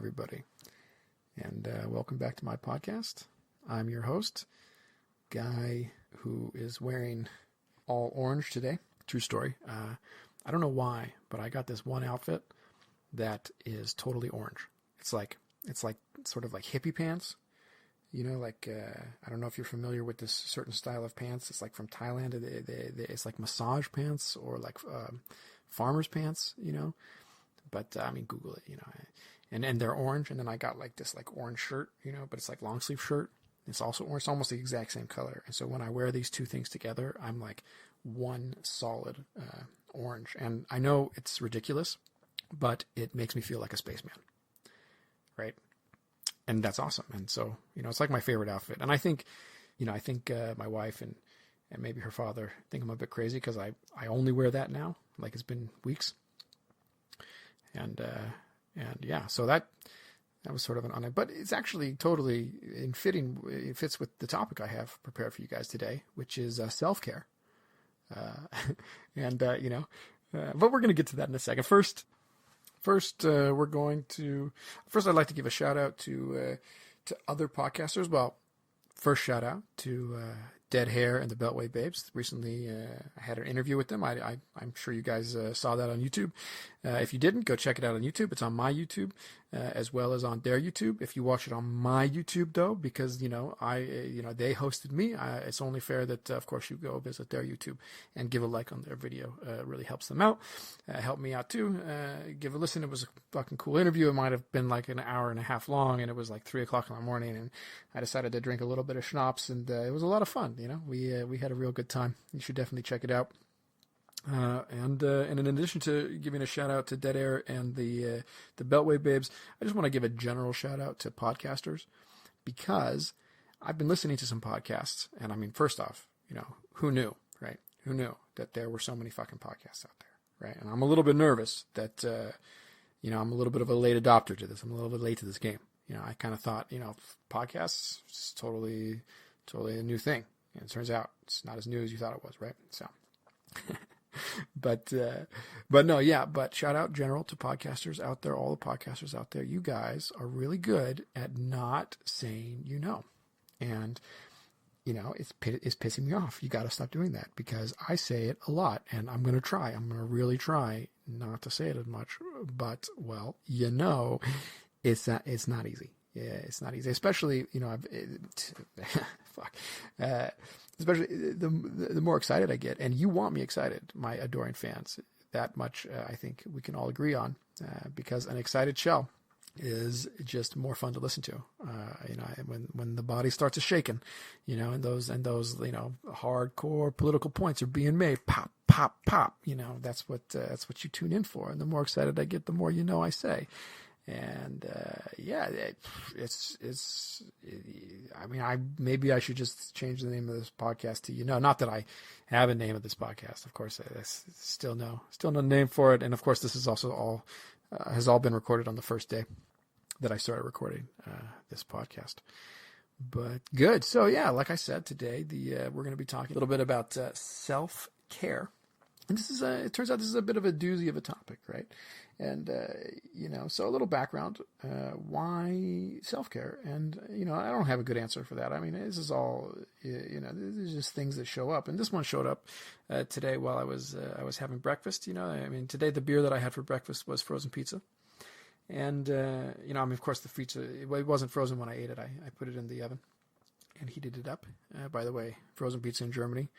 everybody, and welcome back to my podcast. I'm your host, guy who is wearing all orange today. True story. I don't know why, but I got this one outfit that is totally orange. It's like sort of like hippie pants. You know, like, I don't know if you're familiar with this certain style of pants. It's like from Thailand. It's like massage pants or like farmer's pants, you know. But, I mean, Google it, you know. And they're orange. And then I got like this like orange shirt, you know, but it's like long sleeve shirt. It's also orange. It's almost the exact same color. And so when I wear these two things together, I'm like one solid orange. And I know it's ridiculous, but it makes me feel like a spaceman, right? And that's awesome. And so, you know, it's like my favorite outfit. And I think my wife and maybe her father think I'm a bit crazy because I only wear that now. Like it's been weeks. And yeah, so that was sort of an honor, but it's actually totally fitting. It fits with the topic I have prepared for you guys today, which is self-care. But we're going to get to that in a second. First, I'd like to give a shout out to other podcasters. Well, first shout out to Dead Hair and the Beltway Babes. Recently, I had an interview with them. I'm sure you guys saw that on YouTube. If you didn't, go check it out on YouTube. It's on my YouTube as well as on their YouTube. If you watch it on my YouTube, though, because they hosted me, it's only fair that of course you go visit their YouTube and give a like on their video. It really helps them out. Help me out too. Give a listen. It was a fucking cool interview. It might have been like an hour and a half long, and it was like 3:00 in the morning, and I decided to drink a little bit of schnapps, and it was a lot of fun. You know, we had a real good time. You should definitely check it out. And in addition to giving a shout out to Dead Air and the Beltway Babes, I just want to give a general shout out to podcasters, because I've been listening to some podcasts, and I mean, first off, you know, who knew, right? Who knew that there were so many fucking podcasts out there, right? And I'm a little bit nervous that, I'm a little bit of a late adopter to this. I'm a little bit late to this game. You know, I kind of thought, podcasts is totally a new thing. And it turns out it's not as new as you thought it was, right? So, but shout out general to podcasters out there, all the podcasters out there. You guys are really good at not saying, and, it's pissing me off. You got to stop doing that, because I say it a lot, and I'm going to really try not to say it as much, but it's not easy. Yeah, it's not easy, especially, especially the more excited I get, and you want me excited, my adoring fans. That much, I think we can all agree on, because an excited shell is just more fun to listen to. When the body starts to shaking, and those hardcore political points are being made, pop, pop, pop. That's what you tune in for. And the more excited I get, the more I say. And maybe I should just change the name of this podcast to not that I have a name of this podcast. Of course, there's still no name for it. And of course, this is also has all been recorded on the first day that I started recording this podcast. But good. So yeah, like I said, today we're going to be talking a little bit about self-care. And it turns out this is a bit of a doozy of a topic, right? And, so a little background, why self-care? And, I don't have a good answer for that. I mean, this is all, this is just things that show up. And this one showed up today while I was having breakfast. Today the beer that I had for breakfast was frozen pizza. And, of course the pizza, it wasn't frozen when I ate it. I put it in the oven and heated it up. By the way, frozen pizza in Germany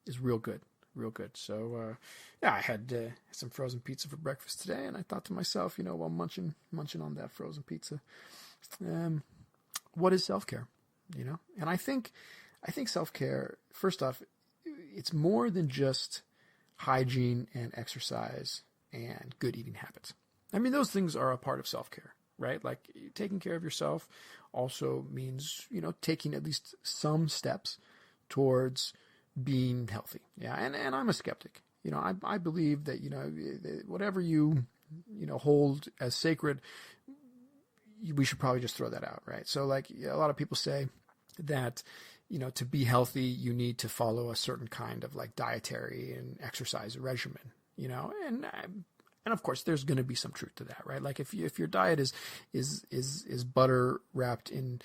is real good. Real good. So, I had some frozen pizza for breakfast today, and I thought to myself, while munching on that frozen pizza, what is self-care? And I think self-care, first off, it's more than just hygiene and exercise and good eating habits. I mean, those things are a part of self-care, right? Like taking care of yourself also means, taking at least some steps towards being healthy. Yeah. And I'm a skeptic. I believe that, whatever you hold as sacred, we should probably just throw that out. Right. So like a lot of people say that, to be healthy, you need to follow a certain kind of like dietary and exercise regimen, and And of course, there's going to be some truth to that, right? Like if your diet is butter wrapped in,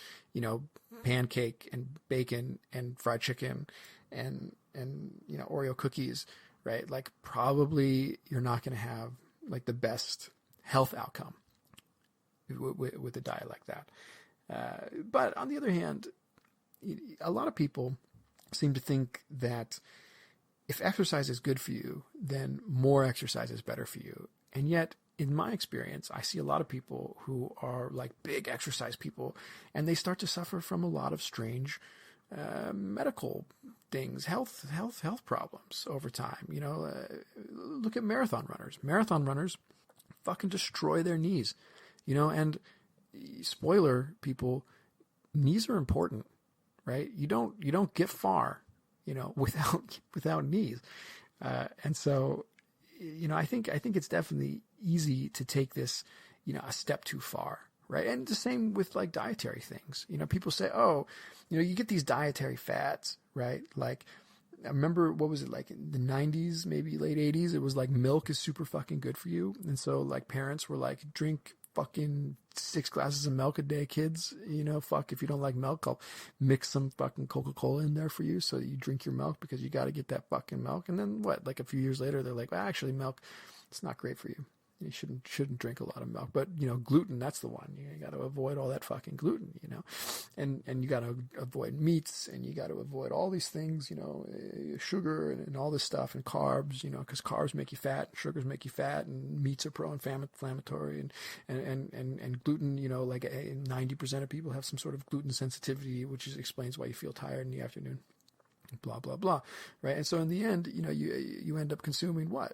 pancake and bacon and fried chicken and Oreo cookies, right? Like probably you're not going to have like the best health outcome with a diet like that. But on the other hand, a lot of people seem to think that if exercise is good for you, then more exercise is better for you. And yet, in my experience, I see a lot of people who are like big exercise people, and they start to suffer from a lot of strange medical things, health problems over time. Look at marathon runners. Marathon runners fucking destroy their knees, and spoiler, people, knees are important, right? You don't get far, without knees. And so, I think it's definitely easy to take this, a step too far, right? And the same with like dietary things. People say, oh, you get these dietary fads, right? Like, I remember, what was it, like in the 90s, maybe late 80s, it was like milk is super fucking good for you. And so like parents were like, drink fucking 6 glasses of milk a day, kids. Fuck, if you don't like milk, I'll mix some fucking Coca-Cola in there for you so that you drink your milk because you got to get that fucking milk. And then what? Like a few years later, they're like, well, actually, milk, it's not great for you. You shouldn't drink a lot of milk. But, gluten, that's the one. You got to avoid all that fucking gluten, and you got to avoid meats, and you got to avoid all these things, sugar and all this stuff, and carbs, because carbs make you fat, and sugars make you fat, and meats are pro-inflammatory, and gluten, like 90% of people have some sort of gluten sensitivity, which explains why you feel tired in the afternoon, blah, blah, blah, right? And so in the end, you end up consuming what?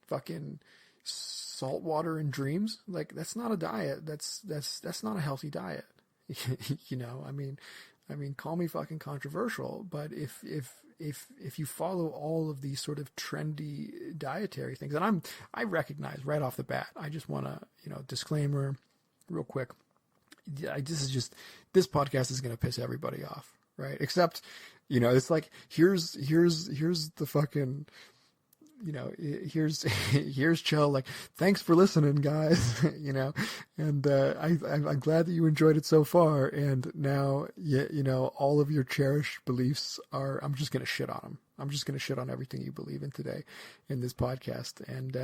Fucking salt water and dreams. Like, that's not a diet. That's not a healthy diet. I mean, call me fucking controversial, but if you follow all of these sort of trendy dietary things, and I recognize right off the bat, I just want to, disclaimer real quick. This podcast is going to piss everybody off, right? Except, it's like, here's the fucking, here's Chell, like, thanks for listening, guys, and I'm glad that you enjoyed it so far, and now, all of your cherished beliefs I'm just going to shit on them. I'm just going to shit on everything you believe in today in this podcast, and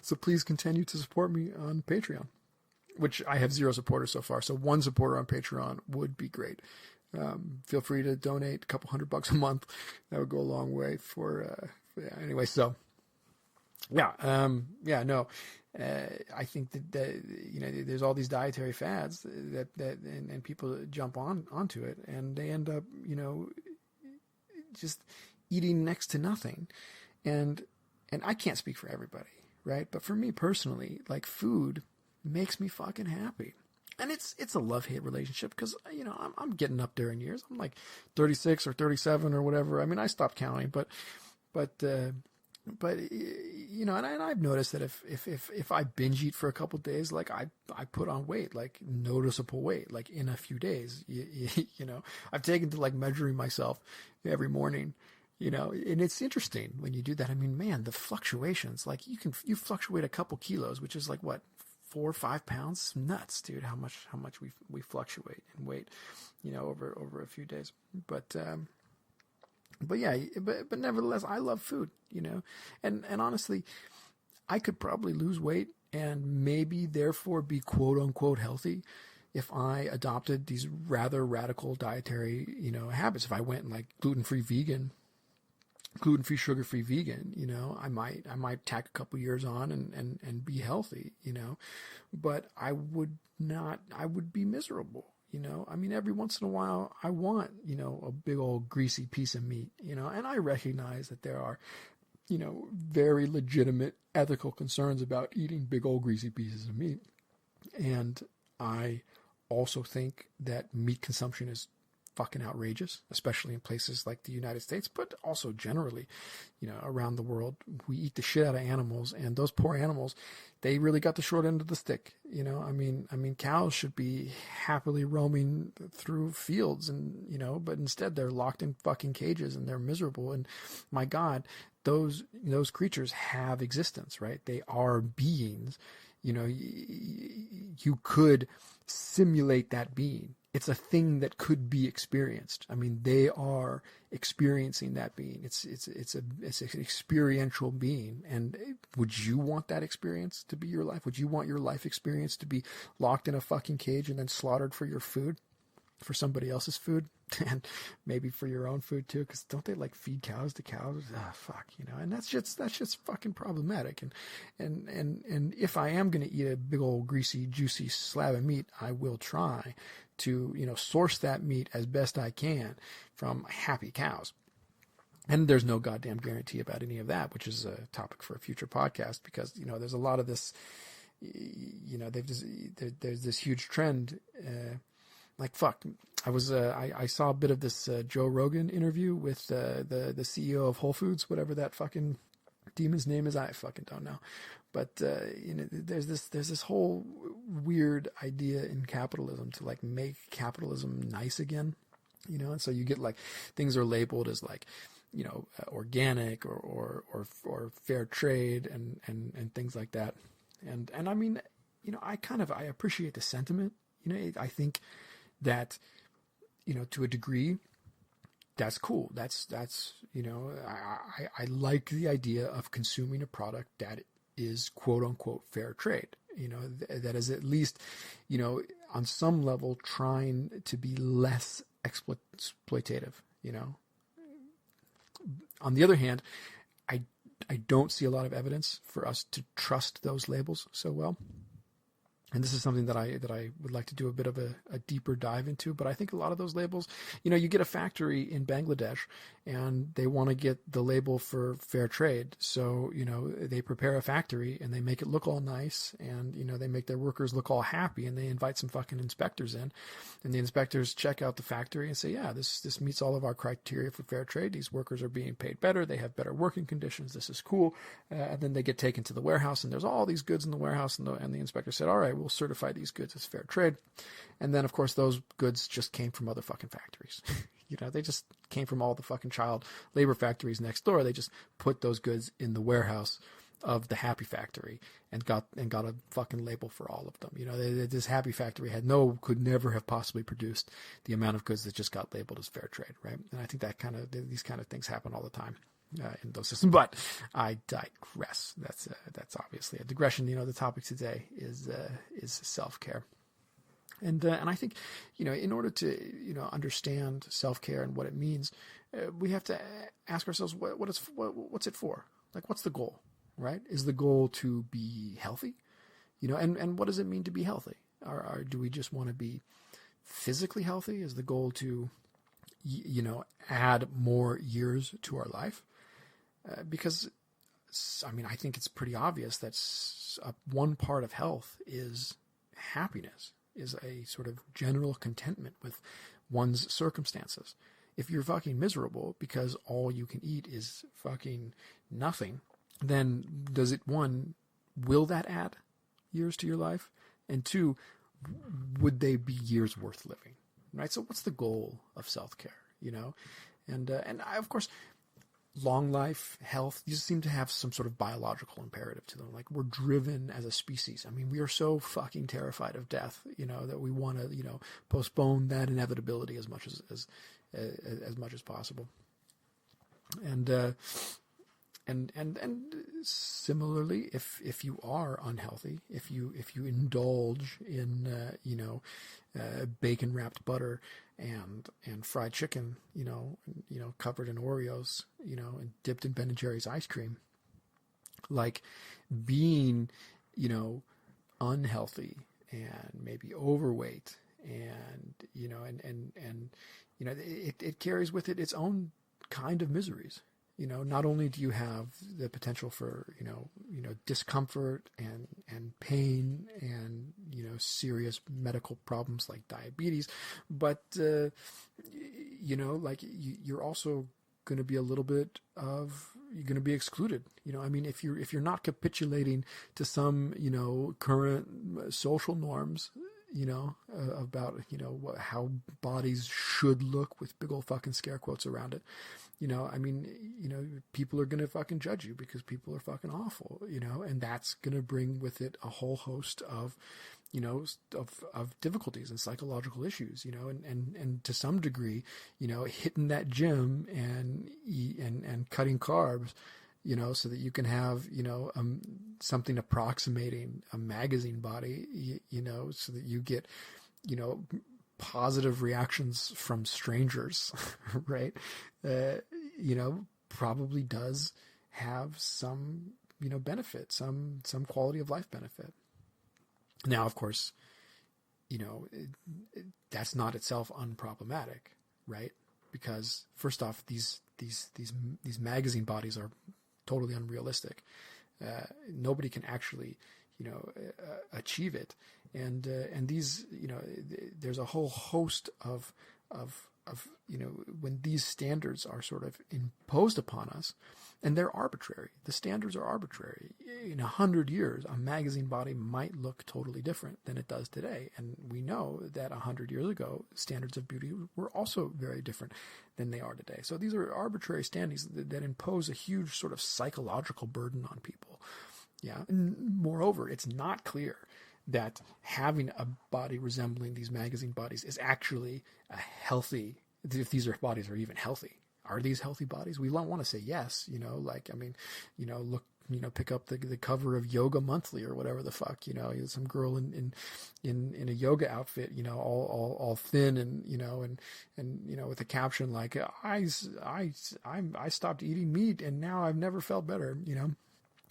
so please continue to support me on Patreon, which I have 0 supporters so far, so 1 supporter on Patreon would be great. Feel free to donate a couple $100 a month. That would go a long way for anyway. So, I think that there's all these dietary fads that people jump onto it, and they end up just eating next to nothing, and I can't speak for everybody, right? But for me personally, like, food makes me fucking happy. And it's a love-hate relationship because, I'm getting up there in years. I'm like 36 or 37 or whatever. I mean, I stopped counting, but and I've noticed that if I binge eat for a couple of days, like I put on weight, like noticeable weight, like in a few days, I've taken to like measuring myself every morning, and it's interesting when you do that. I mean, man, the fluctuations, like you fluctuate a couple kilos, which is like what? 4 or 5 pounds, nuts, dude. How much we fluctuate in weight, over a few days. But nevertheless, I love food, and honestly, I could probably lose weight and maybe therefore be quote unquote healthy if I adopted these rather radical dietary, habits. If I went and like gluten-free, sugar-free vegan, I might tack a couple years on and be healthy, but I would be miserable, I mean, every once in a while I want, a big old greasy piece of meat, and I recognize that there are, very legitimate ethical concerns about eating big old greasy pieces of meat. And I also think that meat consumption is fucking outrageous, especially in places like the United States, but also generally, around the world. We eat the shit out of animals, and those poor animals, they really got the short end of the stick. I mean, cows should be happily roaming through fields, and but instead they're locked in fucking cages and they're miserable. And my God, those creatures have existence, right? They are beings. You could simulate that being. It's a thing that could be experienced. I mean, they are experiencing that being. It's an experiential being. And would you want that experience to be your life? Would you want your life experience to be locked in a fucking cage and then slaughtered for your food, for somebody else's food, and maybe for your own food too? Because don't they feed cows to cows? Ah, fuck, and that's just fucking problematic. And if I am going to eat a big old greasy, juicy slab of meat, I will try to, source that meat as best I can from happy cows. And there's no goddamn guarantee about any of that, which is a topic for a future podcast, because, there's a lot of this, there's this huge trend, fuck. I saw a bit of this Joe Rogan interview with the CEO of Whole Foods, whatever that fucking demon's name is. I fucking don't know. But there's this whole weird idea in capitalism to make capitalism nice again, and so you get things are labeled as organic or fair trade and things like that. And I mean, I appreciate the sentiment. I think that, to a degree, that's cool. That's I like the idea of consuming a product that is quote unquote fair trade, that is at least, on some level trying to be less exploitative, On the other hand, I don't see a lot of evidence for us to trust those labels so well. And this is something that I would like to do a bit of a deeper dive into. But I think a lot of those labels, you get a factory in Bangladesh and they want to get the label for fair trade. So, they prepare a factory and they make it look all nice, and, they make their workers look all happy, and they invite some fucking inspectors in, and the inspectors check out the factory and say, yeah, this meets all of our criteria for fair trade. These workers are being paid better. They have better working conditions. This is cool. And then they get taken to the warehouse, and there's all these goods in the warehouse, and the inspector said, all right, we'll certify these goods as fair trade. And then, of course, those goods just came from other fucking factories. They just came from all the fucking child labor factories next door. They just put those goods in the warehouse of the Happy Factory and got a fucking label for all of them. This Happy Factory could never have possibly produced the amount of goods that just got labeled as fair trade, right? And I think these kind of things happen all the time in those systems. But I digress. That's obviously a digression. The topic today is self-care. And I think, in order to, understand self-care and what it means, we have to ask ourselves, what's it for? What's the goal, right? Is the goal to be healthy? And what does it mean to be healthy? Or do we just want to be physically healthy? Is the goal to, add more years to our life? Because, I think it's pretty obvious that one part of health is happiness, is a sort of general contentment with one's circumstances. If you're fucking miserable because all you can eat is fucking nothing, then will that add years to your life? And two, would they be years worth living? Right? So what's the goal of self-care, And I, of course, long life, health, these seem to have some sort of biological imperative to them. We're driven as a species. We are so fucking terrified of death, that we want to, postpone that inevitability as much as much as possible. And similarly, if you are unhealthy, if you indulge in bacon wrapped butter and fried chicken, covered in Oreos, and dipped in Ben and Jerry's ice cream, being unhealthy and maybe overweight, and it carries with it its own kind of miseries. Not only do you have the potential for, discomfort and pain and, serious medical problems like diabetes, but you know, like you're also going to be a little bit of, you're going to be excluded. You know, I mean, if you're not capitulating to some, you know, current social norms, you know, about, you know, how bodies should look with big old fucking scare quotes around it. You know, I mean, you know, people are going to fucking judge you because people are fucking awful, you know, and that's going to bring with it a whole host of, you know, of difficulties and psychological issues, you know, and to some degree, you know, hitting that gym and cutting carbs, you know, so that you can have, you know, something approximating a magazine body, you know, so that you get, you know, positive reactions from strangers, right? You know, probably does have some, you know, benefit, some quality of life benefit. Now, of course, you know, that's not itself unproblematic, right? Because first off, these magazine bodies are totally unrealistic. Nobody can actually, you know, achieve it. And these, you know, there's a whole host of, you know, when these standards are sort of imposed upon us, and they're arbitrary. The standards are arbitrary. In 100 years, a magazine body might look totally different than it does today. And we know that 100 years ago, standards of beauty were also very different than they are today. So these are arbitrary standards that impose a huge sort of psychological burden on people. Yeah. And moreover, it's not clear that having a body resembling these magazine bodies is actually a healthy, if these bodies are even healthy. Are these healthy bodies? We don't want to say yes, you know, like, I mean, you know, look, you know, pick up the cover of Yoga Monthly or whatever the fuck, you know, some girl in a yoga outfit, you know, all thin and, you know, and, you know, with a caption like, I stopped eating meat and now I've never felt better, you know,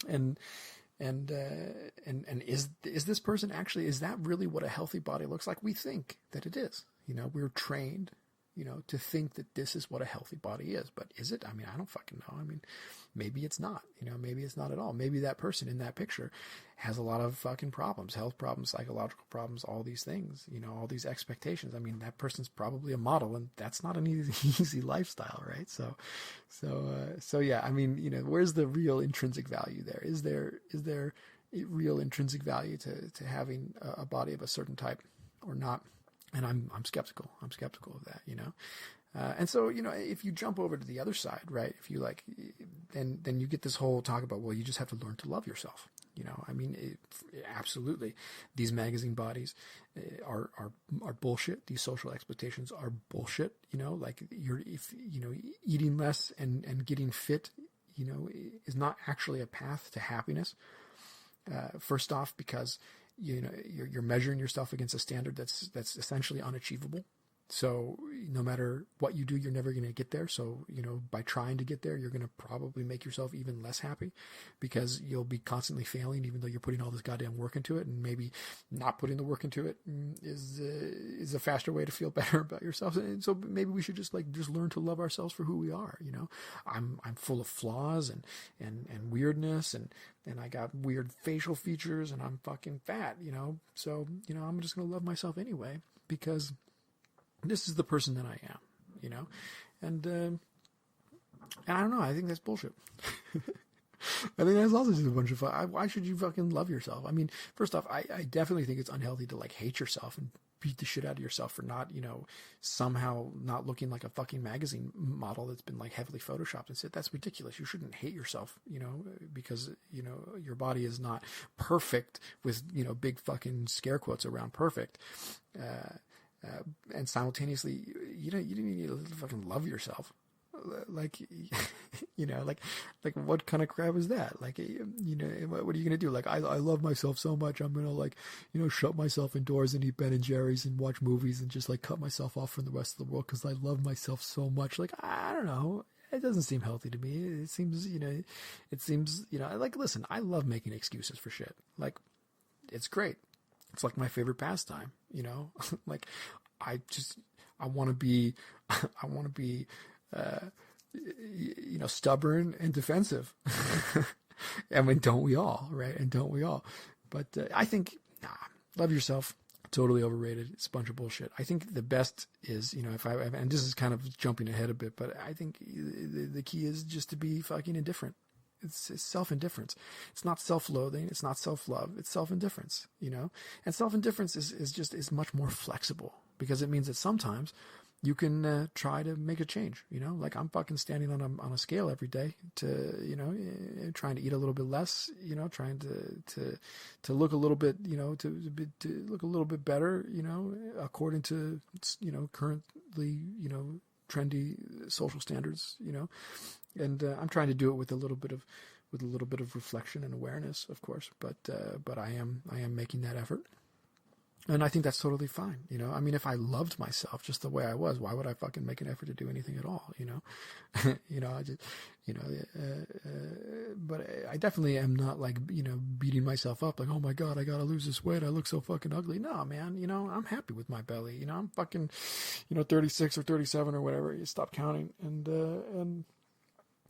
and is this person actually, is that really what a healthy body looks like? We think that it is, you know, we're trained, you know, to think that this is what a healthy body is, but is it? I mean, I don't fucking know. I mean, maybe it's not, you know, maybe it's not at all. Maybe that person in that picture has a lot of fucking problems, health problems, psychological problems, all these things, you know, all these expectations. I mean, that person's probably a model and that's not an easy lifestyle, right? So yeah, I mean, you know, where's the real intrinsic value there? Is there real intrinsic value to having a body of a certain type or not? And I'm skeptical. I'm skeptical of that, you know? And so, you know, if you jump over to the other side, right, if you like, then you get this whole talk about, well, you just have to learn to love yourself. You know, I mean, absolutely. These magazine bodies are bullshit. These social expectations are bullshit. You know, like if eating less and getting fit, you know, is not actually a path to happiness. First off, because you know you're measuring yourself against a standard that's essentially unachievable. So no matter what you do, you're never going to get there. So, you know, by trying to get there, you're going to probably make yourself even less happy because you'll be constantly failing, even though you're putting all this goddamn work into it. And maybe not putting the work into it is a faster way to feel better about yourself. And so maybe we should just learn to love ourselves for who we are. You know, I'm full of flaws and weirdness and I got weird facial features and I'm fucking fat, you know? So, you know, I'm just going to love myself anyway because this is the person that I am, you know? And I don't know. I think that's bullshit. I think that's also just a bunch of fun. Why should you fucking love yourself? I mean, first off, I definitely think it's unhealthy to like hate yourself and beat the shit out of yourself for not, you know, somehow not looking like a fucking magazine model that's been like heavily photoshopped and shit. That's ridiculous. You shouldn't hate yourself, you know, because, you know, your body is not perfect with, you know, big fucking scare quotes around perfect. And simultaneously, you know, you didn't need to fucking love yourself. Like, you know, like what kind of crap is that? Like, you know, what are you going to do? Like, I love myself so much. I'm going to like, you know, shut myself indoors and eat Ben and Jerry's and watch movies and just like cut myself off from the rest of the world because I love myself so much. Like, I don't know. It doesn't seem healthy to me. It seems, you know, like, listen, I love making excuses for shit. Like, it's great. It's like my favorite pastime, you know, like I want to be, you know, stubborn and defensive. I mean, don't we all, right? And don't we all? But I think, love yourself. Totally overrated. It's a bunch of bullshit. I think the best is, and this is kind of jumping ahead a bit, but I think the key is just to be fucking indifferent. It's self-indifference. It's not self-loathing. It's not self-love. It's self-indifference, and self-indifference is much more flexible, because it means that sometimes you can try to make a change, like I'm fucking standing on a scale every day to, trying to eat a little bit less, trying to look a little bit, to look a little bit better, according to, currently, trendy social standards, and I'm trying to do it with a little bit of reflection and awareness, of course, but I am making that effort. And I think that's totally fine. I mean, if I loved myself just the way I was, why would I fucking make an effort to do anything at all? I just, but I definitely am not like, beating myself up like, oh my God, I got to lose this weight. I look so fucking ugly. No, man, I'm happy with my belly. I'm fucking, 36 or 37 or whatever. You stop counting. And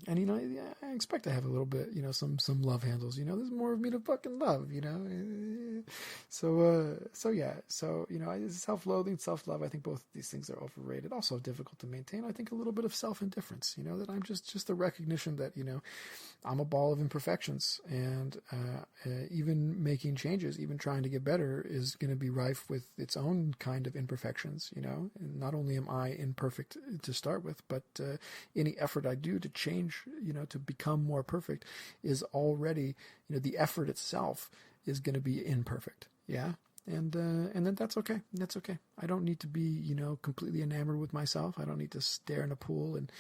I expect to have a little bit, some love handles, there's more of me to fucking love, So yeah. So, self-loathing, self-love, I think both of these things are overrated, also difficult to maintain. I think a little bit of self-indifference, that I'm just the recognition that, I'm a ball of imperfections, and even making changes, even trying to get better is going to be rife with its own kind of imperfections, and not only am I imperfect to start with, but any effort I do to change, to become more perfect is already, the effort itself is going to be imperfect. Yeah. And then that's okay. That's okay. I don't need to be, completely enamored with myself. I don't need to stare in a pool and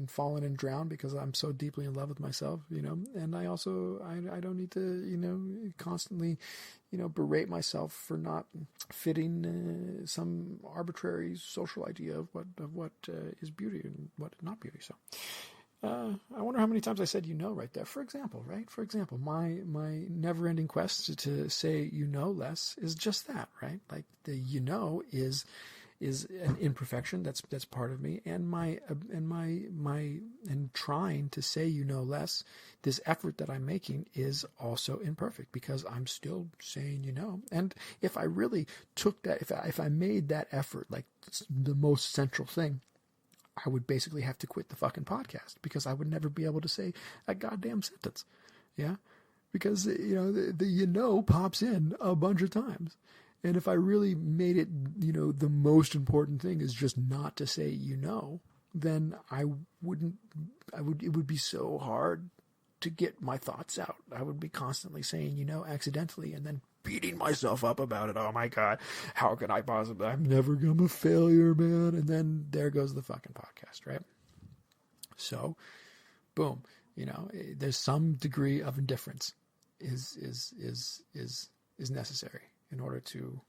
fall in and drown because I'm so deeply in love with myself, and I also, I don't need to, constantly, berate myself for not fitting some arbitrary social idea of what is beauty and what not beauty. So, I wonder how many times I said right there. For example, my never-ending quest to say less is just that, right? Like the is an imperfection that's part of me, and trying to say less. This effort that I'm making is also imperfect because I'm still saying And if I really took that, if I made that effort like the most central thing, I would basically have to quit the fucking podcast because I would never be able to say a goddamn sentence. Yeah. Because, the pops in a bunch of times. And if I really made it, the most important thing is just not to say, then it would be so hard to get my thoughts out. I would be constantly saying, accidentally, and then beating myself up about it. Oh my God, how could I possibly? I'm never gonna be a failure, man. And then there goes the fucking podcast, right? So, boom. There's some degree of indifference is necessary in order to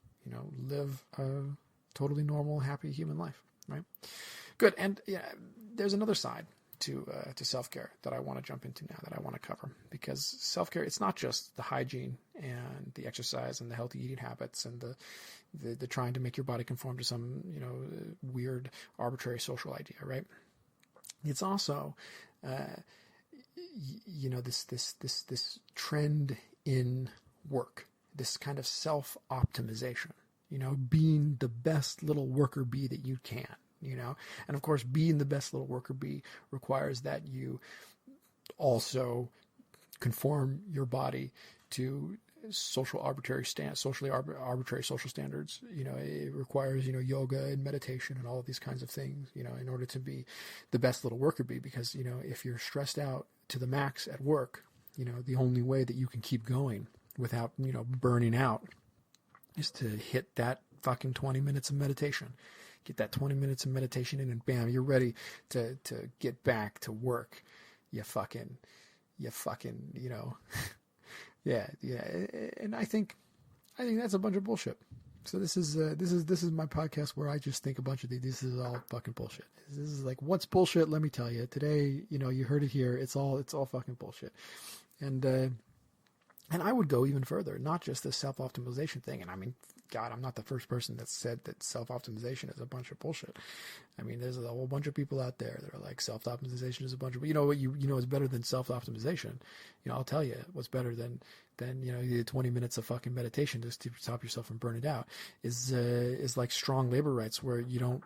live a totally normal, happy human life, right? Good. And there's another side to self-care that I want to jump into now, that I want to cover, because self-care, it's not just the hygiene and the exercise and the healthy eating habits and the trying to make your body conform to some, weird arbitrary social idea, right? It's also, this trend in work, this kind of self-optimization, being the best little worker bee that you can. And of course, being the best little worker bee requires that you also conform your body to socially arbitrary social standards. It requires, yoga and meditation and all of these kinds of things, in order to be the best little worker bee. Because, if you're stressed out to the max at work, the only way that you can keep going without, burning out is to hit that fucking 20 minutes of meditation. Get that 20 minutes of meditation in, and bam, you're ready to get back to work. You fucking, yeah. And I think that's a bunch of bullshit. So this is my podcast where I just think a bunch of these. This is all fucking bullshit. This is like, what's bullshit? Let me tell you. Today, you heard it here. It's all fucking bullshit. And I would go even further, not just the self-optimization thing. And I mean, God, I'm not the first person that said that self-optimization is a bunch of bullshit. I mean, there's a whole bunch of people out there that are like, self-optimization is a bunch of, you know what, you know, it's better than self-optimization. You know, I'll tell you what's better than, you know, 20 minutes of fucking meditation just to stop yourself from burning out is like strong labor rights where you're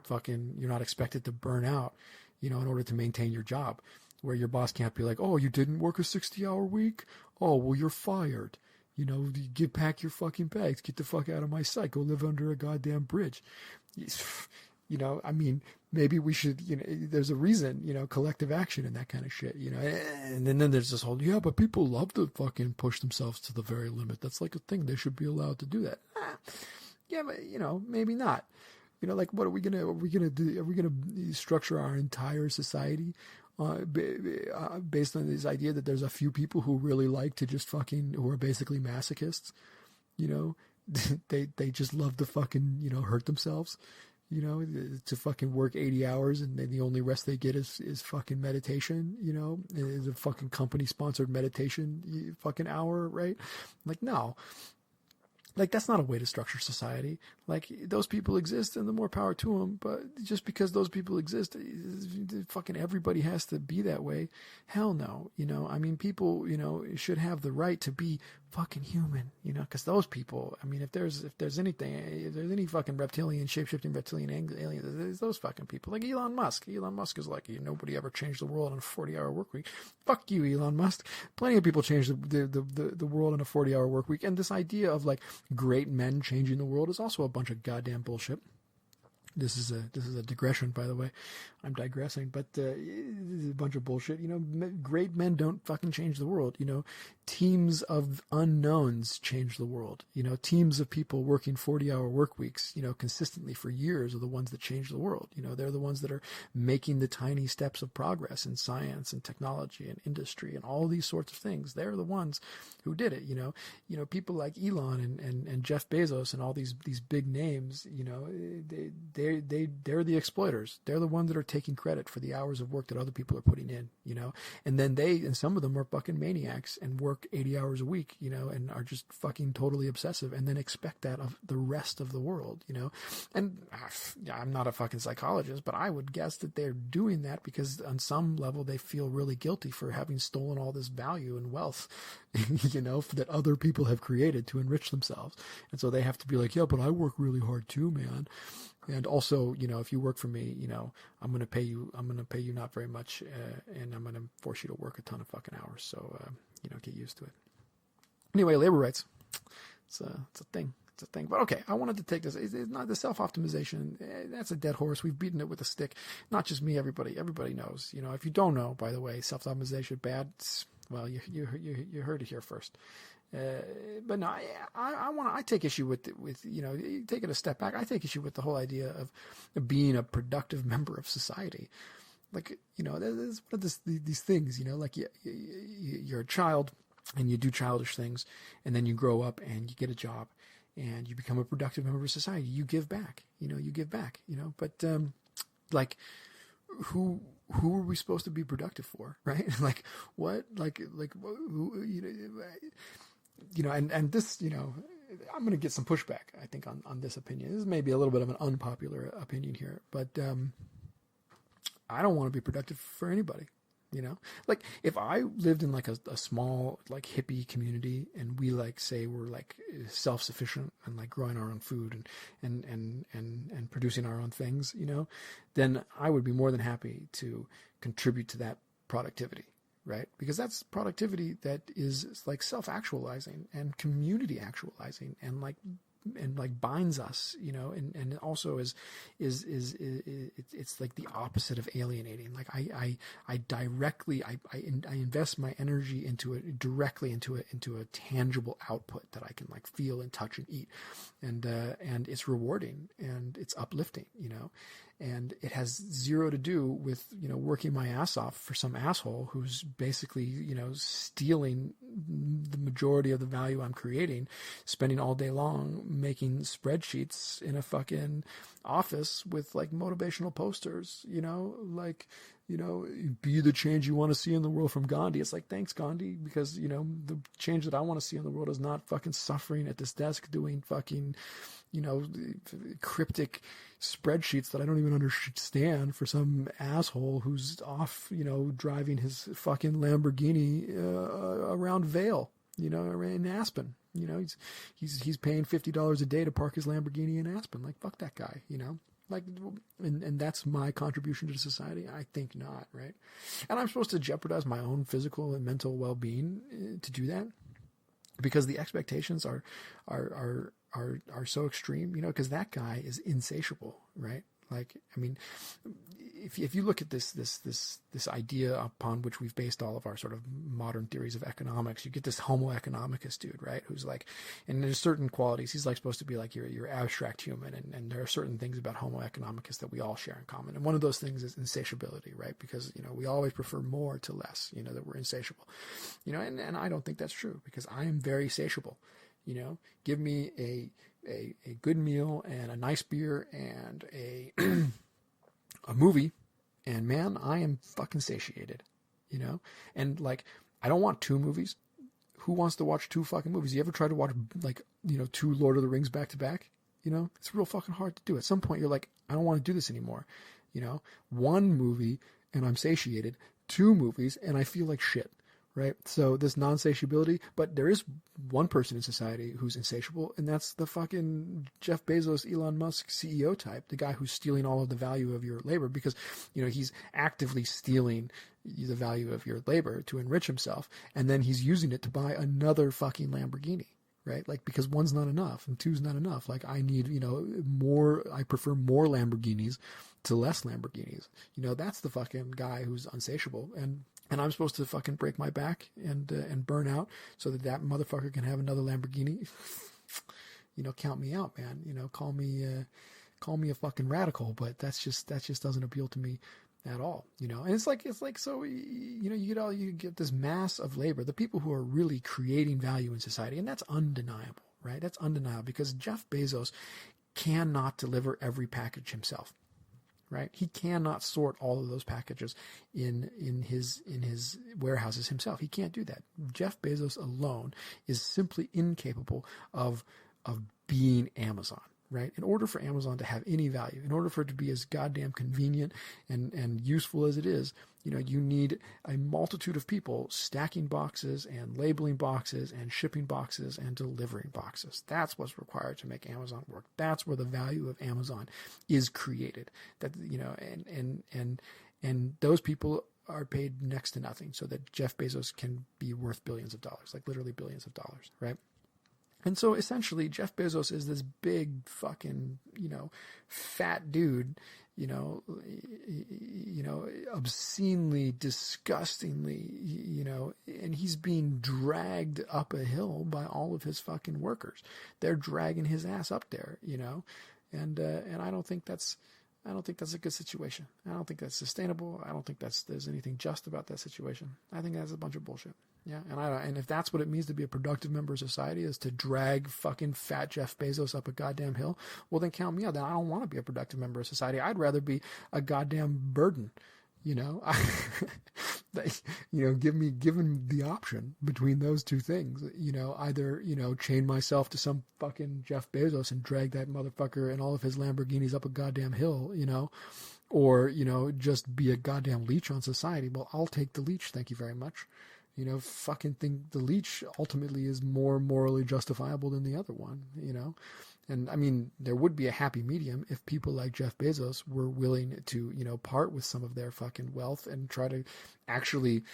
not expected to burn out, you know, in order to maintain your job, where your boss can't be like, oh, you didn't work a 60-hour week? Oh, well, you're fired. You know, pack your fucking bags, get the fuck out of my sight, go live under a goddamn bridge. You know, I mean, maybe we should, you know, there's a reason, you know, collective action and that kind of shit, you know, and then there's this whole, yeah, but people love to fucking push themselves to the very limit. That's like a thing. They should be allowed to do that. Yeah, but, you know, maybe not. You know, like, what are we gonna do? Are we gonna structure our entire society based on this idea that there's a few people who really like to just who are basically masochists, you know, they just love to fucking, you know, hurt themselves, you know, to fucking work 80 hours and then the only rest they get is fucking meditation, you know, is a fucking company sponsored meditation fucking hour, right? Like, no. Like, that's not a way to structure society. Like, those people exist and the more power to them, but just because those people exist, fucking everybody has to be that way. Hell no. You know, I mean, people, you know, should have the right to be fucking human, you know, because those people, I mean, if there's any fucking reptilian, shape-shifting reptilian aliens, there's those fucking people. Like Elon Musk. Elon Musk is like, nobody ever changed the world in a 40-hour work week. Fuck you, Elon Musk. Plenty of people changed the world in a 40-hour work week. And this idea of like great men changing the world is also a bunch of goddamn bullshit. This is a digression, by the way. I'm digressing, but it's a bunch of bullshit. You know, great men don't fucking change the world. You know, teams of unknowns change the world. You know, teams of people working 40-hour work weeks, you know, consistently for years are the ones that change the world. You know, they're the ones that are making the tiny steps of progress in science and technology and industry and all these sorts of things. They're the ones who did it. You know, people like Elon and Jeff Bezos and all these big names. You know, they're the exploiters. They're the ones that are taking credit for the hours of work that other people are putting in, you know, and then and some of them are fucking maniacs and work 80 hours a week, you know, and are just fucking totally obsessive and then expect that of the rest of the world, you know. And I'm not a fucking psychologist, but I would guess that they're doing that because on some level they feel really guilty for having stolen all this value and wealth, you know, that other people have created to enrich themselves. And so they have to be like, yeah, but I work really hard too, man. And also, you know, if you work for me, you know, I'm going to pay you not very much, and I'm going to force you to work a ton of fucking hours. So, you know, get used to it. Anyway, labor rights. It's a thing. It's a thing. But okay, I wanted to take this. It's not the self-optimization. That's a dead horse. We've beaten it with a stick. Not just me, everybody. Everybody knows. You know, if you don't know, by the way, self-optimization bad. Well, you heard it here first. But no, I take issue with, you know, take it a step back. I take issue with the whole idea of being a productive member of society. Like, you know, there's one of these things, you know, like you're a child and you do childish things and then you grow up and you get a job and you become a productive member of society. You give back, you know, but, like, who are we supposed to be productive for? Right? Like what, who, you know, and this, you know, I'm going to get some pushback, I think, on this opinion. This may be a little bit of an unpopular opinion here, but I don't want to be productive for anybody, you know? Like, if I lived in, like, a small, like, hippie community, and we, like, say we're, like, self-sufficient and, like, growing our own food and producing our own things, you know, then I would be more than happy to contribute to that productivity. Right? Because that's productivity that is like self-actualizing and community actualizing and like binds us, you know, and also is it's like the opposite of alienating. Like I invest my energy into it directly into a tangible output that I can like feel and touch and eat, and it's rewarding and it's uplifting, you know. And it has zero to do with, you know, working my ass off for some asshole who's basically, you know, stealing the majority of the value I'm creating, spending all day long making spreadsheets in a fucking office with like motivational posters, you know, like, be the change you want to see in the world from Gandhi. It's like, thanks, Gandhi, because, the change that I want to see in the world is not fucking suffering at this desk doing fucking, cryptic spreadsheets that I don't even understand for some asshole who's off, driving his fucking Lamborghini around Vale, in Aspen. He's paying $50 a day to park his Lamborghini in Aspen. Like, fuck that guy, Like, and that's my contribution to society? I think not, right? And I'm supposed to jeopardize my own physical and mental well-being to do that, because the expectations are so extreme, because that guy is insatiable, right? Like, I mean, if you look at this idea upon which we've based all of our sort of modern theories of economics, you get this Homo economicus dude, right? Who's like, and there's certain qualities. He's like supposed to be like your abstract human, and there are certain things about Homo economicus that we all share in common. And one of those things is insatiability, right? Because we always prefer more to less. That we're insatiable, and I don't think that's true, because I am very satiable. Give me a good meal and a nice beer and a a movie, and man, I am fucking satiated, and like, I don't want two movies. Who wants to watch two fucking movies? You ever try to watch like, two Lord of the Rings back to back? It's real fucking hard to do. At some point you're like, I don't want to do this anymore. One movie and I'm satiated, two movies and I feel like shit. Right? So this non-satiability, but there is one person in society who's insatiable, and that's the fucking Jeff Bezos, Elon Musk CEO type, the guy who's stealing all of the value of your labor, because, he's actively stealing the value of your labor to enrich himself, and then he's using it to buy another fucking Lamborghini. Right? Like, because one's not enough and two's not enough. Like, I need, more, I prefer more Lamborghinis to less Lamborghinis. That's the fucking guy who's unsatiable. And I'm supposed to fucking break my back and burn out so that motherfucker can have another Lamborghini. Count me out, man. Call me a fucking radical, but that just doesn't appeal to me at all, and it's like, so, you get this mass of labor, the people who are really creating value in society. And that's undeniable, right? That's undeniable, because Jeff Bezos cannot deliver every package himself. Right? He cannot sort all of those packages in his warehouses himself. He can't do that. Jeff Bezos alone is simply incapable of being Amazon. Right? In order for Amazon to have any value, in order for it to be as goddamn convenient and useful as it is, you need a multitude of people stacking boxes and labeling boxes and shipping boxes and delivering boxes. That's what's required to make Amazon work. That's where the value of Amazon is created. That, and those people are paid next to nothing so that Jeff Bezos can be worth billions of dollars, like literally billions of dollars, right? And so essentially Jeff Bezos is this big fucking, fat dude, obscenely, disgustingly, and he's being dragged up a hill by all of his fucking workers. They're dragging his ass up there, and I don't think that's a good situation. I don't think that's sustainable. I don't think there's anything just about that situation. I think that's a bunch of bullshit. Yeah, and if that's what it means to be a productive member of society, is to drag fucking fat Jeff Bezos up a goddamn hill, well then count me out. Then I don't want to be a productive member of society. I'd rather be a goddamn burden. Given the option between those two things, either, chain myself to some fucking Jeff Bezos and drag that motherfucker and all of his Lamborghinis up a goddamn hill, or, just be a goddamn leech on society. Well, I'll take the leech. Thank you very much. Fucking think the leech ultimately is more morally justifiable than the other one, And I mean, there would be a happy medium if people like Jeff Bezos were willing to, part with some of their fucking wealth and try to actually,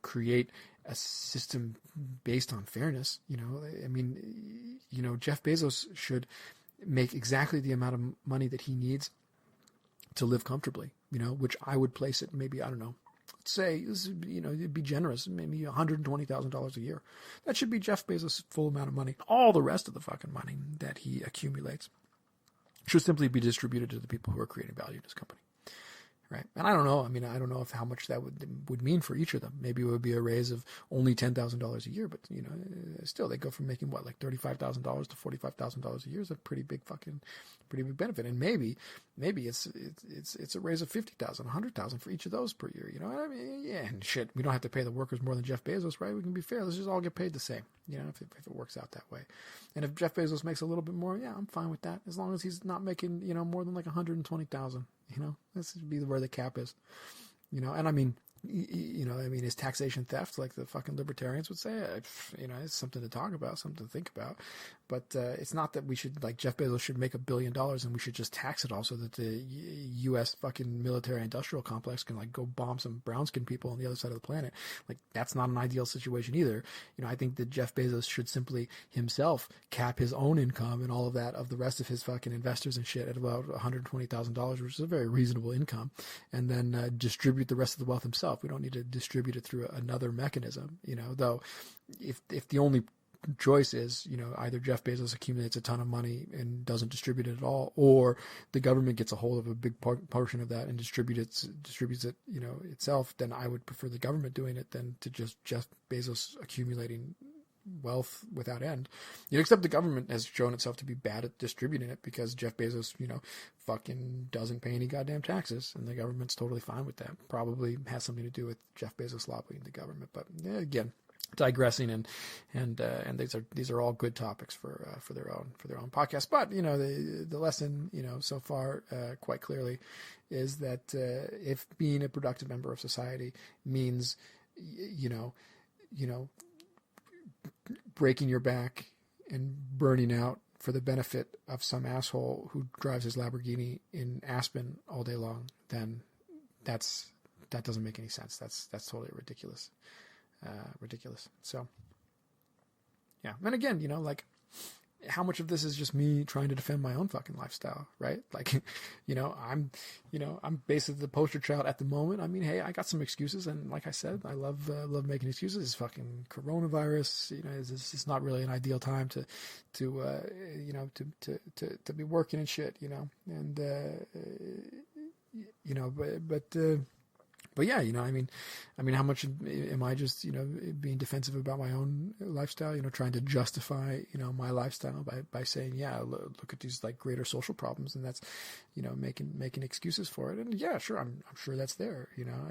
create a system based on fairness. I mean, Jeff Bezos should make exactly the amount of money that he needs to live comfortably, which I would place it maybe, I don't know, let's say, it'd be generous, maybe $120,000 a year. That should be Jeff Bezos' full amount of money. All the rest of the fucking money that he accumulates should simply be distributed to the people who are creating value in his company. Right? And I don't know. I mean, I don't know how much that would mean for each of them. Maybe it would be a raise of only $10,000 a year, but still they go from making like $35,000 to $45,000 a year is a pretty big pretty big benefit. And maybe it's a raise of 50,000, 100,000 for each of those per year. You know what I mean? Yeah, and shit, we don't have to pay the workers more than Jeff Bezos, right? We can be fair. Let's just all get paid the same. You know, if it works out that way. And if Jeff Bezos makes a little bit more, yeah, I'm fine with that. As long as he's not making, you know, more than like 120,000. You know, this would be where the cap is. You know, and I mean, you know, I mean, is taxation theft, like the fucking libertarians would say? You know, it's something to talk about, something to think about. But it's not that we should, like, Jeff Bezos should make $1 billion and we should just tax it all so that the U.S. fucking military industrial complex can, like, go bomb some brown skinned people on the other side of the planet. Like, that's not an ideal situation either. You know, I think that Jeff Bezos should simply himself cap his own income and all of that of the rest of his fucking investors and shit at about $120,000, which is a very reasonable income, and then distribute the rest of the wealth himself. We don't need to distribute it through another mechanism, you know, though if the only choice is, you know, either Jeff Bezos accumulates a ton of money and doesn't distribute it at all, or the government gets a hold of a big portion of that and distributes it, you know, itself, then I would prefer the government doing it than to just Jeff Bezos accumulating wealth without end. You know, except the government has shown itself to be bad at distributing it because Jeff Bezos, you know, fucking doesn't pay any goddamn taxes, and the government's totally fine with that. Probably has something to do with Jeff Bezos lobbying the government, but yeah, again, digressing, and these are all good topics for their own podcast. But you know, the lesson, you know, so far quite clearly is that if being a productive member of society means you know breaking your back and burning out for the benefit of some asshole who drives his Lamborghini in Aspen all day long, then that doesn't make any sense. That's totally ridiculous. So, yeah. And again, you know, like, how much of this is just me trying to defend my own fucking lifestyle, right? Like, you know, I'm basically the poster child at the moment. I mean, hey, I got some excuses, and like I said, I love making excuses. It's fucking coronavirus, you know, it's not really an ideal time to be working and shit, you know, and you know, but yeah, you know, I mean, how much am I just, you know, being defensive about my own lifestyle, you know, trying to justify, you know, my lifestyle by saying, yeah, look at these like greater social problems, and that's, you know, making excuses for it. And yeah, sure, I'm sure that's there, you know,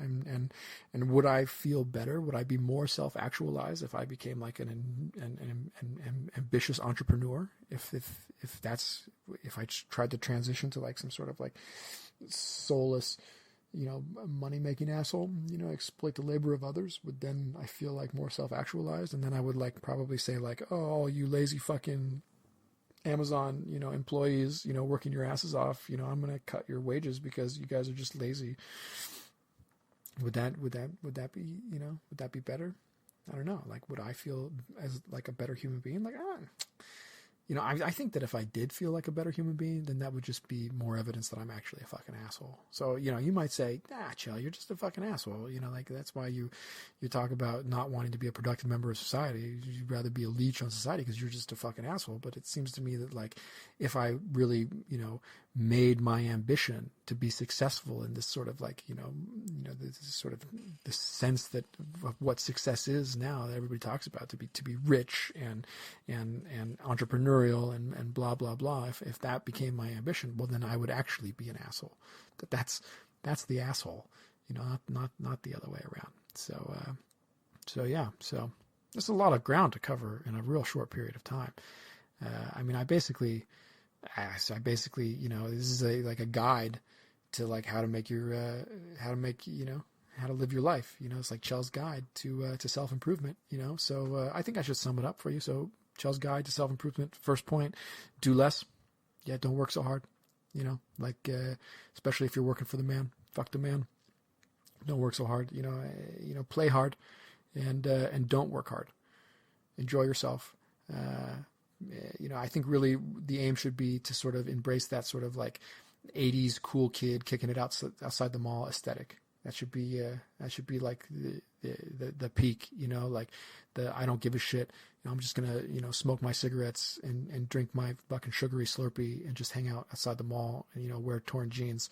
and would I feel better? Would I be more self-actualized if I became like an ambitious entrepreneur? If I tried to transition to like some sort of like soulless, you know, money-making asshole, you know, exploit the labor of others, would then I feel like more self-actualized, and then I would like probably say like, oh, you lazy fucking Amazon, you know, employees, you know, working your asses off, you know, I'm gonna cut your wages because you guys are just lazy. Would that be, you know, would that be better? I don't know. Like, would I feel as like a better human being? Like, you know, I think that if I did feel like a better human being, then that would just be more evidence that I'm actually a fucking asshole. So, you know, you might say, chill, you're just a fucking asshole. You know, like, that's why you talk about not wanting to be a productive member of society. You'd rather be a leech on society because you're just a fucking asshole. But it seems to me that, like, if I really, you know, made my ambition to be successful in this sort of like, you know, this sort of the sense that of what success is now that everybody talks about, to be rich and entrepreneurial and blah blah blah. If that became my ambition, well, then I would actually be an asshole. That's the asshole, you know, not the other way around. So yeah, so there's a lot of ground to cover in a real short period of time. I mean, I basically, you know, this is like a guide to like how to live your life. You know, it's like Chell's guide to self-improvement, you know? So, I think I should sum it up for you. So Chell's guide to self-improvement. First point, do less. Yeah. Don't work so hard, you know, like, especially if you're working for the man, fuck the man. Don't work so hard, you know, play hard and don't work hard. Enjoy yourself. You know, I think really the aim should be to sort of embrace that sort of like 80s cool kid kicking it outside the mall aesthetic. That should be like the peak, you know, like I don't give a shit. You know, I'm just gonna, you know, smoke my cigarettes and drink my fucking sugary Slurpee and just hang out outside the mall and, you know, wear torn jeans.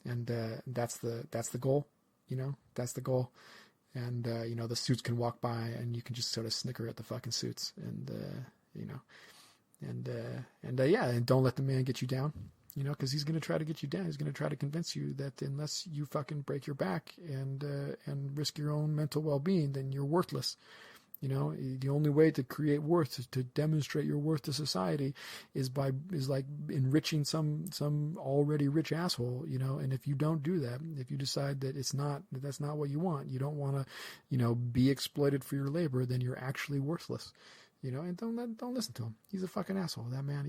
And that's the goal, you know, that's the goal. And you know, the suits can walk by and you can just sort of snicker at the fucking suits, and you know, and yeah, and don't let the man get you down. because he's going to try to get you down. He's going to try to convince you that unless you fucking break your back and risk your own mental well-being, then you're worthless. The only way to create worth, to demonstrate your worth to society, is like enriching some already rich asshole. And if you don't do that, if you decide that that's not what you want, you don't want to, be exploited for your labor, then you're actually worthless. And don't listen to him. He's a fucking asshole. That man,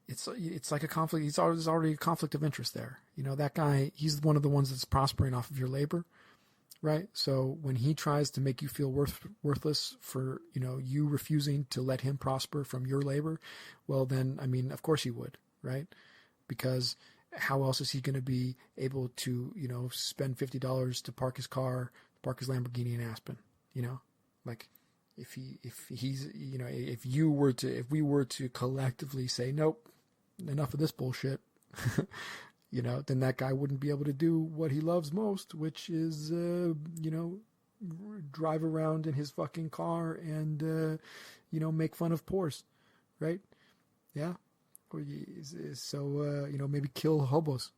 it's like a conflict. There's already a conflict of interest there. That guy, he's one of the ones that's prospering off of your labor, right? So when he tries to make you feel worthless for, you refusing to let him prosper from your labor, well then, of course he would, right? Because how else is he going to be able to, spend $50 to park his Lamborghini in Aspen, like if we were to collectively say, nope, enough of this bullshit, then that guy wouldn't be able to do what he loves most, which is, drive around in his fucking car and, make fun of poors, right? Yeah. So, maybe kill hobos,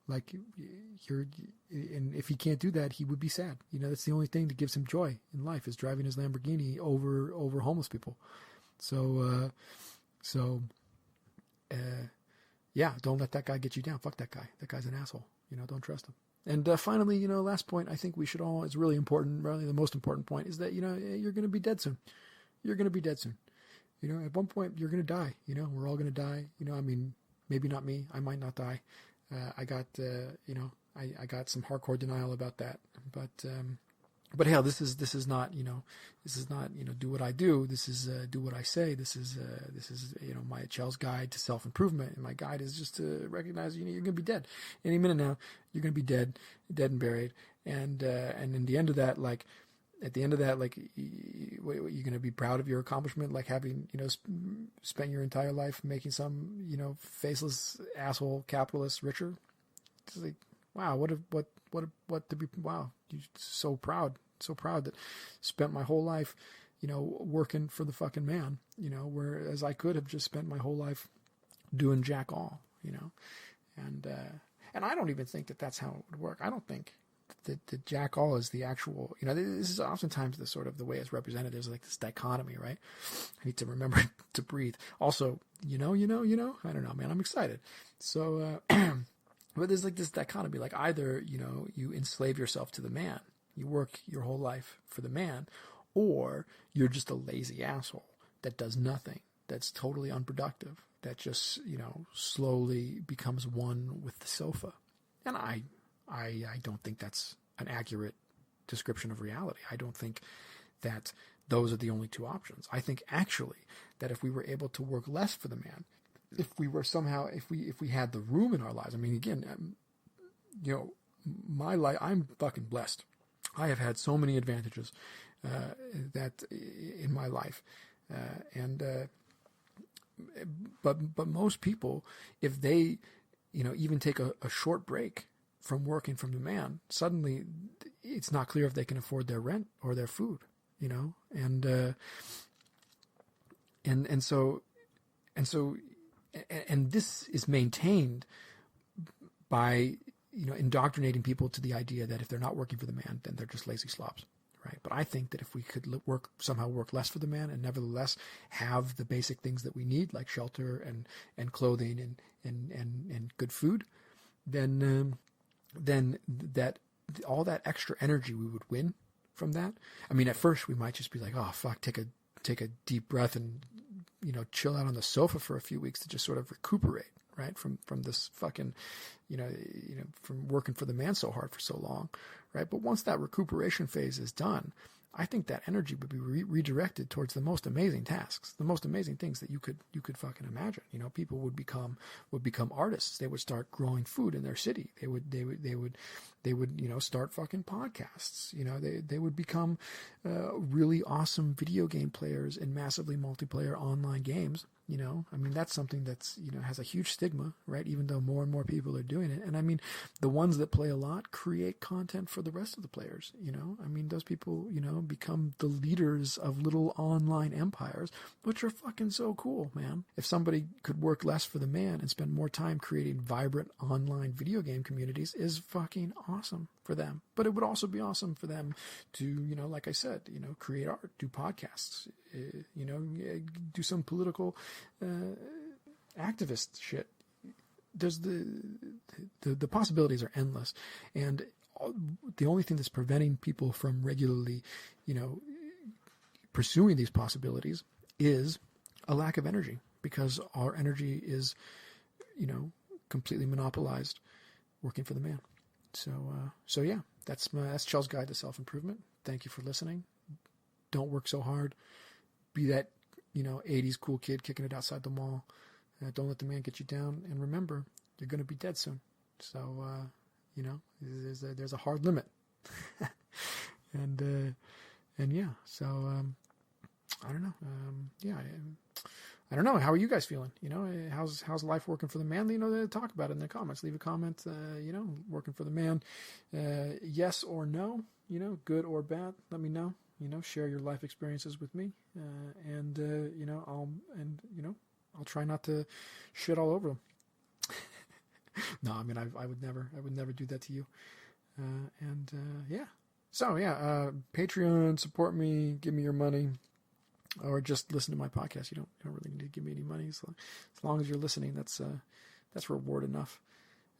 like and if he can't do that, he would be sad. That's the only thing that gives him joy in life, is driving his Lamborghini over homeless people. So, yeah, don't let that guy get you down. Fuck that guy. That guy's an asshole. Don't trust him. And finally, last point, I think we should all, it's really important, really the most important point, is that, you're going to be dead soon. You're going to be dead soon. At one point you're going to die. We're all going to die. Maybe not me. I might not die. I got, I got some hardcore denial about that, but hell, this is not, do what I do. This is, do what I say. This is, my Chel's guide to self-improvement. And my guide is just to recognize, you're going to be dead any minute now. You're going to be dead and buried. And in the end of that, at the end of that, you're going to be proud of your accomplishment, like having, spent your entire life making some, faceless asshole capitalist richer. It's like, wow, what to be, wow, you're so proud that spent my whole life, working for the fucking man, whereas I could have just spent my whole life doing jack all, and I don't even think that that's how it would work. I don't think the jack all is the actual, this is oftentimes the sort of the way it's represented. There's like this dichotomy, right? I need to remember to breathe. Also, I don't know, man, I'm excited. So, but there's like this dichotomy, like either, you enslave yourself to the man, you work your whole life for the man, or you're just a lazy asshole that does nothing, that's totally unproductive, that just, slowly becomes one with the sofa. And I don't think that's an accurate description of reality. I don't think that those are the only two options. I think actually that if we were able to work less for the man, if we were somehow, if we had the room in our lives, again, my life, I'm fucking blessed. I have had so many advantages, that in my life, but most people, if they, even take a short break from working from the man, suddenly it's not clear if they can afford their rent or their food, and this is maintained by, indoctrinating people to the idea that if they're not working for the man, then they're just lazy slobs, right? But I think that if we could somehow work less for the man and nevertheless have the basic things that we need, like shelter and clothing and good food, then that all that extra energy we would win from that. At first we might just be like, oh fuck, take a deep breath and, chill out on the sofa for a few weeks to just sort of recuperate, right? From this fucking, from working for the man so hard for so long, right? But once that recuperation phase is done, I think that energy would be redirected towards the most amazing tasks, the most amazing things that you could fucking imagine. People would become artists. They would start growing food in their city. They would start fucking podcasts. They would become really awesome video game players in massively multiplayer online games I mean, that's something that's, has a huge stigma, right? Even though more and more people are doing it. And I mean, the ones that play a lot create content for the rest of the players, I mean, those people, become the leaders of little online empires, which are fucking so cool, man. If somebody could work less for the man and spend more time creating vibrant online video game communities, is fucking awesome for them. But it would also be awesome for them to, like I said, create art, do podcasts, do some political activist shit. There's the possibilities are endless, and the only thing that's preventing people from regularly, pursuing these possibilities is a lack of energy, because our energy is, completely monopolized working for the man. So yeah, that's Chell's Guide to Self-Improvement. Thank you for listening. Don't work so hard. Be that, 80s cool kid kicking it outside the mall. Don't let the man get you down. And remember, you're going to be dead soon. So, there's a hard limit. and yeah, so, I don't know. I don't know. How are you guys feeling? How's life working for the man? Talk about it in the comments. Leave a comment, working for the man. Yes or no, good or bad. Let me know. Share your life experiences with me. I'll try not to shit all over them. No, I mean, I would never do that to you. Yeah. So yeah, Patreon, support me, give me your money, or just listen to my podcast. You don't really need to give me any money. So as long as you're listening, that's reward enough.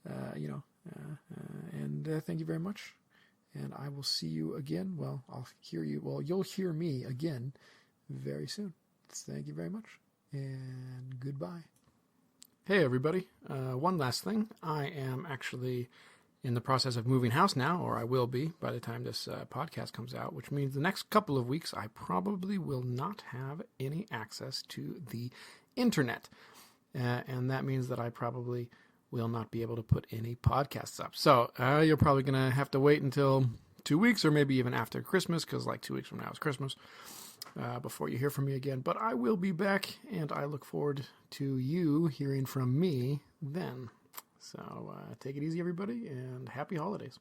Thank you very much. And I will see you again. Well, you'll hear me again very soon. Thank you very much. And goodbye. Hey, everybody. One last thing. I am actually in the process of moving house now, or I will be by the time this podcast comes out, which means the next couple of weeks I probably will not have any access to the internet. And that means that I probably will not be able to put any podcasts up. So you're probably going to have to wait until 2 weeks, or maybe even after Christmas, because 2 weeks from now is Christmas, before you hear from me again. But I will be back, and I look forward to you hearing from me then. So take it easy, everybody, and happy holidays.